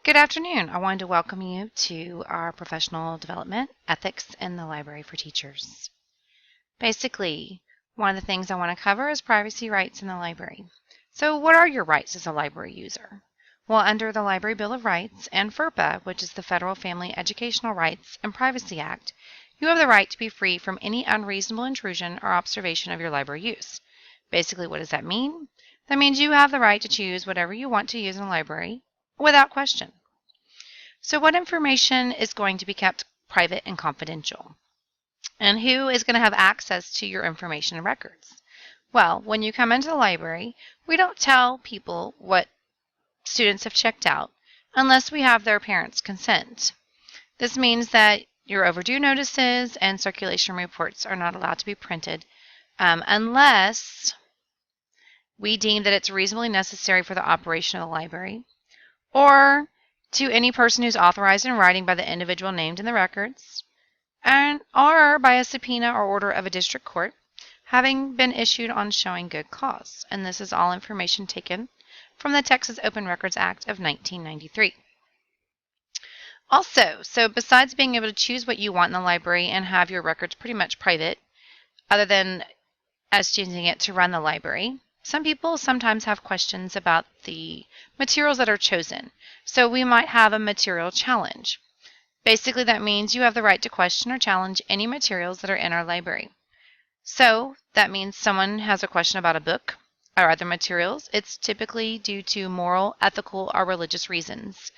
Good afternoon. I wanted to welcome you to our professional development, Ethics in the Library for Teachers. Basically, one of the things I want to cover is privacy rights in the library. So what are your rights as a library user? Well, under the Library Bill of Rights and FERPA, which is the Federal Family Educational Rights and Privacy Act, you have the right to be free from any unreasonable intrusion or observation of your library use. Basically, what does that mean? That means you have the right to choose whatever you want to use in the library without question. So what information is going to be kept private and confidential? And who is going to have access to your information and records? Well, when you come into the library, we don't tell people what students have checked out unless we have their parents' consent. This means that your overdue notices and circulation reports are not allowed to be printed unless we deem that it's reasonably necessary for the operation of the library, or to any person who's authorized in writing by the individual named in the records, or by a subpoena or order of a district court, having been issued on showing good cause. And this is all information taken from the Texas Open Records Act of 1993. Also, so besides being able to choose what you want in the library and have your records pretty much private, other than as choosing it to run the library, some people sometimes have questions about the materials that are chosen. So we might have a material challenge. Basically, that means you have the right to question or challenge any materials that are in our library. So that means someone has a question about a book or other materials. It's typically due to moral, ethical, or religious reasons.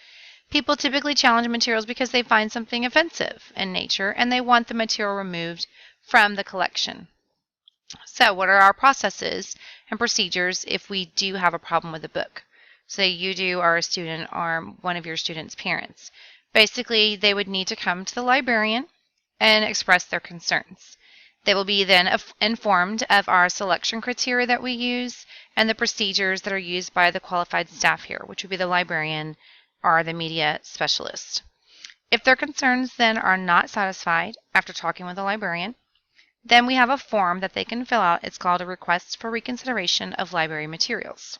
People typically challenge materials because they find something offensive in nature and they want the material removed from the collection. So what are our processes and procedures if we do have a problem with a book? Say you do, or a student, or one of your students' parents. Basically, they would need to come to the librarian and express their concerns. They will be then informed of our selection criteria that we use and the procedures that are used by the qualified staff here, which would be the librarian or the media specialist. If their concerns then are not satisfied after talking with the librarian, then we have a form that they can fill out. It's called a request for reconsideration of library materials.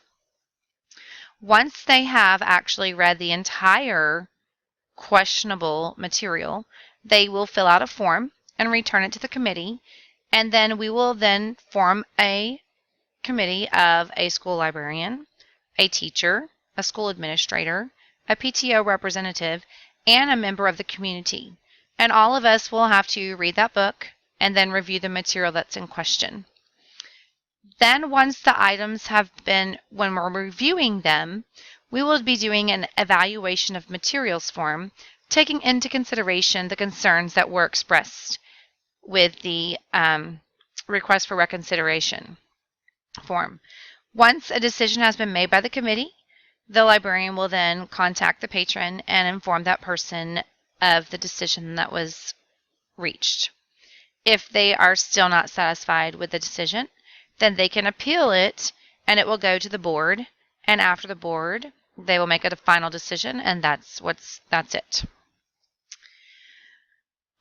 Once they have actually read the entire questionable material, they will fill out a form and return it to the committee, and then we will then form a committee of a school librarian, a teacher, a school administrator, a PTO representative, and a member of the community. And all of us will have to read that book and then review the material that's in question. Then once the items have been, when we're reviewing them, we will be doing an evaluation of materials form, taking into consideration the concerns that were expressed with the request for reconsideration form. Once a decision has been made by the committee, the librarian will then contact the patron and inform that person of the decision that was reached. If they are still not satisfied with the decision, then they can appeal it and it will go to the board. And after the board, they will make a final decision, and that's it.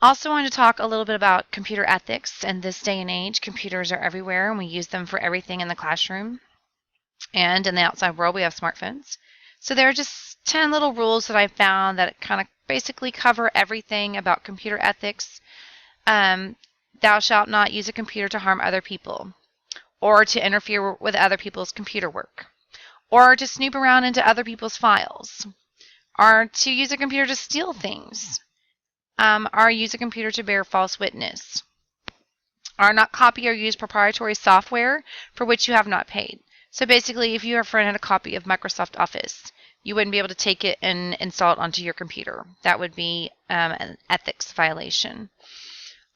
Also want to talk a little bit about computer ethics. In this day and age, computers are everywhere and we use them for everything in the classroom. And in the outside world, we have smartphones. So there are just 10 little rules that I found that kind of basically cover everything about computer ethics. Thou shalt not use a computer to harm other people, or to interfere with other people's computer work, or to snoop around into other people's files, or to use a computer to steal things, or use a computer to bear false witness, or not copy or use proprietary software for which you have not paid. So basically, if your friend had a copy of Microsoft Office, you wouldn't be able to take it and install it onto your computer. That would be an ethics violation.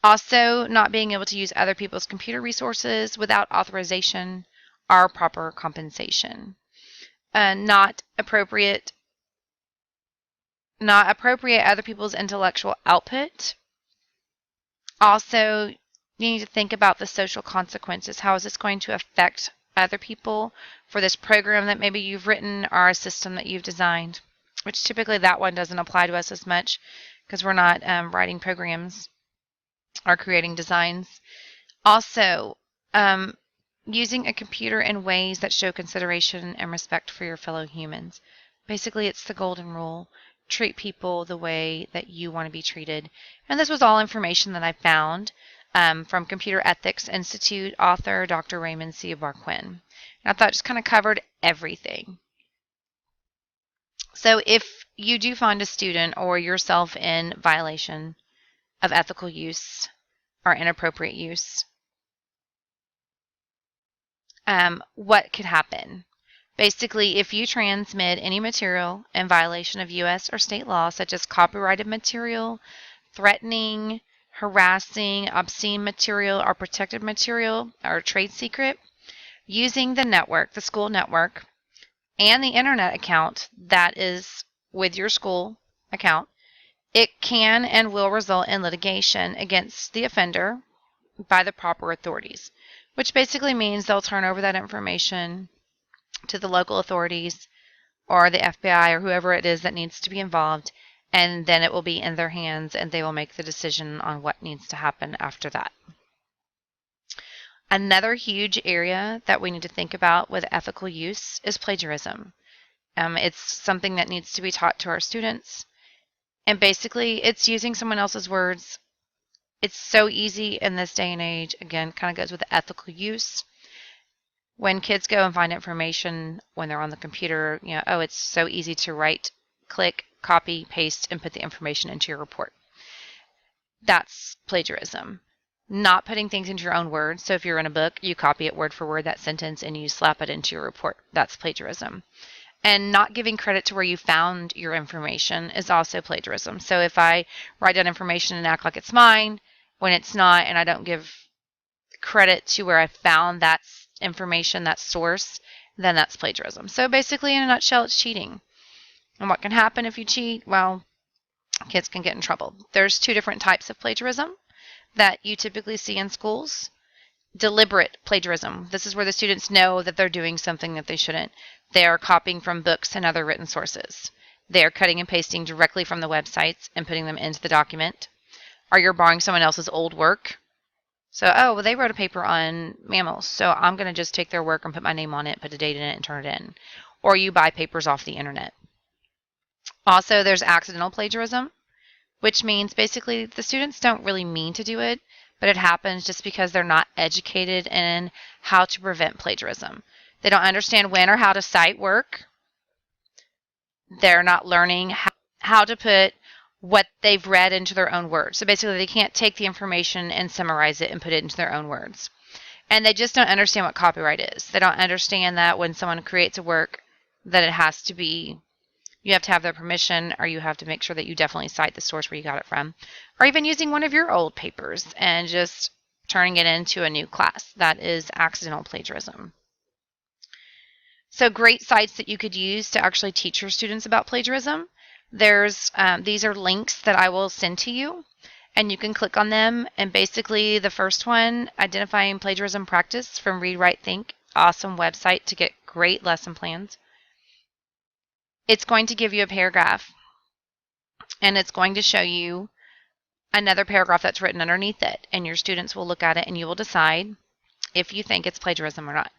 Also, not being able to use other people's computer resources without authorization or proper compensation. Not appropriate other people's intellectual output. Also, you need to think about the social consequences. How is this going to affect other people for this program that maybe you've written or a system that you've designed? Which typically that one doesn't apply to us as much because we're not writing programs or creating designs. Also, using a computer in ways that show consideration and respect for your fellow humans. Basically, it's the golden rule. Treat people the way that you want to be treated. And this was all information that I found from Computer Ethics Institute author Dr. Raymond C. Barquin. And I thought it just kind of covered everything. So if you do find a student or yourself in violation of ethical use or inappropriate use, what could happen? Basically, if you transmit any material in violation of U.S. or state law, such as copyrighted material, threatening, harassing, obscene material, or protected material, or trade secret, using the network, the school network, and the internet account that is with your school account, it can and will result in litigation against the offender by the proper authorities, which basically means they'll turn over that information to the local authorities or the FBI or whoever it is that needs to be involved, and then it will be in their hands and they will make the decision on what needs to happen after that. Another huge area that we need to think about with ethical use is plagiarism. It's something that needs to be taught to our students. And basically, it's using someone else's words. It's so easy in this day and age. Again, kind of goes with the ethical use. When kids go and find information when they're on the computer, oh, it's so easy to right click, copy, paste, and put the information into your report. That's plagiarism. Not putting things into your own words. So if you're in a book, you copy it word for word, that sentence, and you slap it into your report. That's plagiarism. And not giving credit to where you found your information is also plagiarism. So if I write down information and act like it's mine when it's not, and I don't give credit to where I found that information, that source, then that's plagiarism. So basically, in a nutshell, it's cheating. And what can happen if you cheat? Well, kids can get in trouble. There's two different types of plagiarism that you typically see in schools. Deliberate plagiarism. This is where the students know that they're doing something that they shouldn't. They are copying from books and other written sources. They are cutting and pasting directly from the websites and putting them into the document. Or you're borrowing someone else's old work. So, well, they wrote a paper on mammals, so I'm going to just take their work and put my name on it, put a date in it, and turn it in. Or you buy papers off the internet. Also, there's accidental plagiarism, which means basically the students don't really mean to do it, but it happens just because they're not educated in how to prevent plagiarism. They don't understand when or how to cite work. They're not learning how to put what they've read into their own words. So basically, they can't take the information and summarize it and put it into their own words. And they just don't understand what copyright is. They don't understand that when someone creates a work, that it has to be, you have to have their permission, or you have to make sure that you definitely cite the source where you got it from. Or even using one of your old papers and just turning it into a new class. That is accidental plagiarism. So great sites that you could use to actually teach your students about plagiarism. There's these are links that I will send to you, and you can click on them. And basically, the first one, Identifying Plagiarism Practice from Read Write Think, awesome website to get great lesson plans. It's going to give you a paragraph, and it's going to show you another paragraph that's written underneath it, and your students will look at it, and you will decide if you think it's plagiarism or not.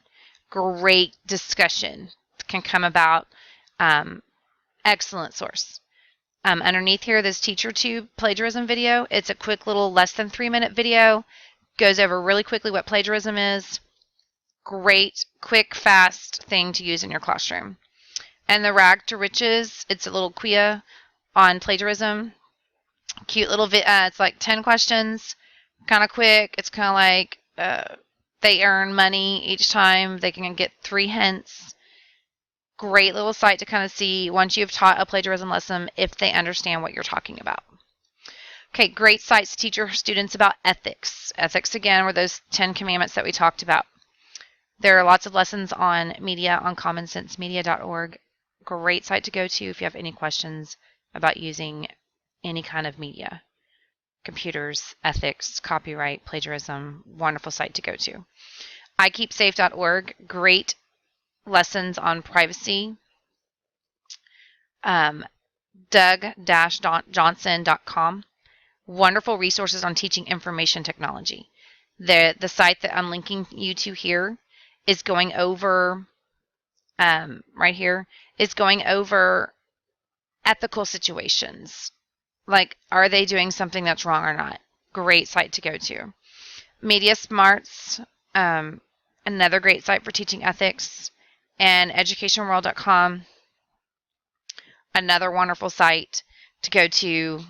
Great discussion can come about. Excellent source. Underneath here, this TeacherTube plagiarism video. It's a quick little less than 3-minute video. Goes over really quickly what plagiarism is. Great, quick, fast thing to use in your classroom. And the Rag to Riches, it's a little quiz on plagiarism. Cute little it's like 10 questions, kind of quick. It's kind of like they earn money each time. They can get 3 hints. Great little site to kind of see, once you've taught a plagiarism lesson, if they understand what you're talking about. Okay, great sites to teach your students about ethics. Ethics, again, were those 10 commandments that we talked about. There are lots of lessons on media on commonsensemedia.org. Great site to go to if you have any questions about using any kind of media. Computers, ethics, copyright, plagiarism, wonderful site to go to. iKeepSafe.org, great lessons on privacy. Doug-Johnson.com, wonderful resources on teaching information technology. The site that I'm linking you to here is going over right here, is going over ethical situations. Like, are they doing something that's wrong or not? Great site to go to. Media Smarts, another great site for teaching ethics, and educationworld.com, another wonderful site to go to.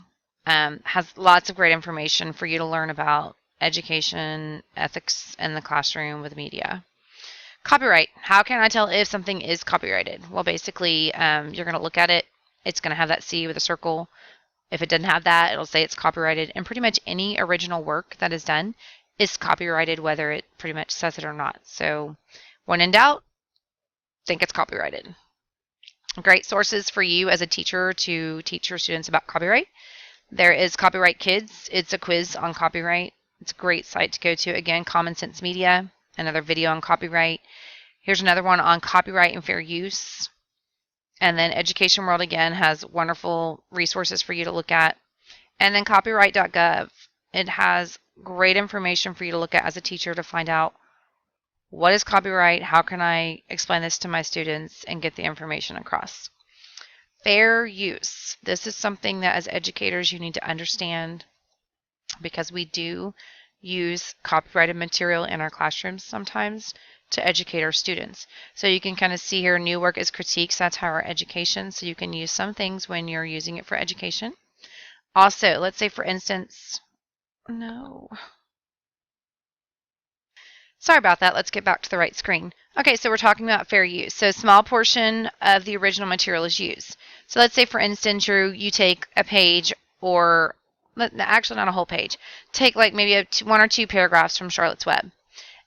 Has lots of great information for you to learn about education, ethics in the classroom with media. Copyright. How can I tell if something is copyrighted? Well, basically, you're going to look at it. It's going to have that C with a circle. If it doesn't have that, it'll say it's copyrighted. And pretty much any original work that is done is copyrighted, whether it pretty much says it or not. So when in doubt, think it's copyrighted. Great sources for you as a teacher to teach your students about copyright. There is Copyright Kids. It's a quiz on copyright. It's a great site to go to. Again, Common Sense Media, another video on copyright. Here's another one on copyright and fair use. And then Education World, again, has wonderful resources for you to look at. And then copyright.gov. It has great information for you to look at as a teacher to find out what is copyright, how can I explain this to my students and get the information across. Fair use. This is something that as educators you need to understand, because we do use copyrighted material in our classrooms sometimes to educate our students. So you can kind of see here, new work is critique, satire, or education. So you can use some things when you're using it for education. Also, let's say for instance, no. Sorry about that. Let's get back to the right screen. Okay, so we're talking about fair use. So a small portion of the original material is used. So let's say for instance, you take a page, or actually not a whole page. Take like maybe one or two paragraphs from Charlotte's Web.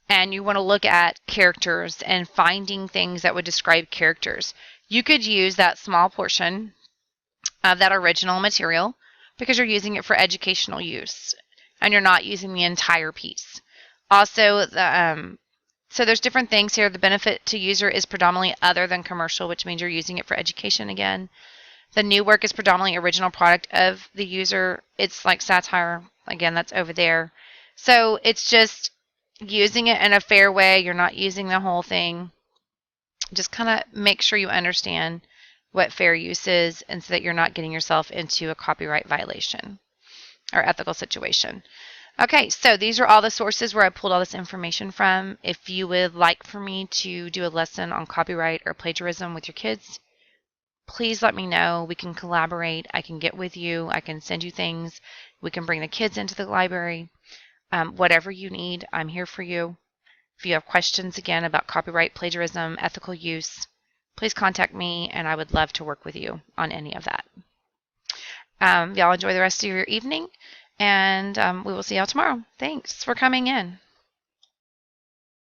And you want to look at characters and finding things that would describe characters. You could use that small portion of that original material because you're using it for educational use and you're not using the entire piece. Also, so there's different things here. The benefit to user is predominantly other than commercial, which means you're using it for education again. The new work is predominantly original product of the user. It's like satire. Again, that's over there. So it's just using it in a fair way. You're not using the whole thing. Just kind of make sure you understand what fair use is, and so that you're not getting yourself into a copyright violation or ethical situation. Okay, so these are all the sources where I pulled all this information from. If you would like for me to do a lesson on copyright or plagiarism with your kids, please let me know. We can collaborate. I can get with you. I can send you things. We can bring the kids into the library. Whatever you need, I'm here for you. If you have questions again about copyright, plagiarism, ethical use, please contact me and I would love to work with you on any of that. Y'all enjoy the rest of your evening, and we will see y'all tomorrow. Thanks for coming in.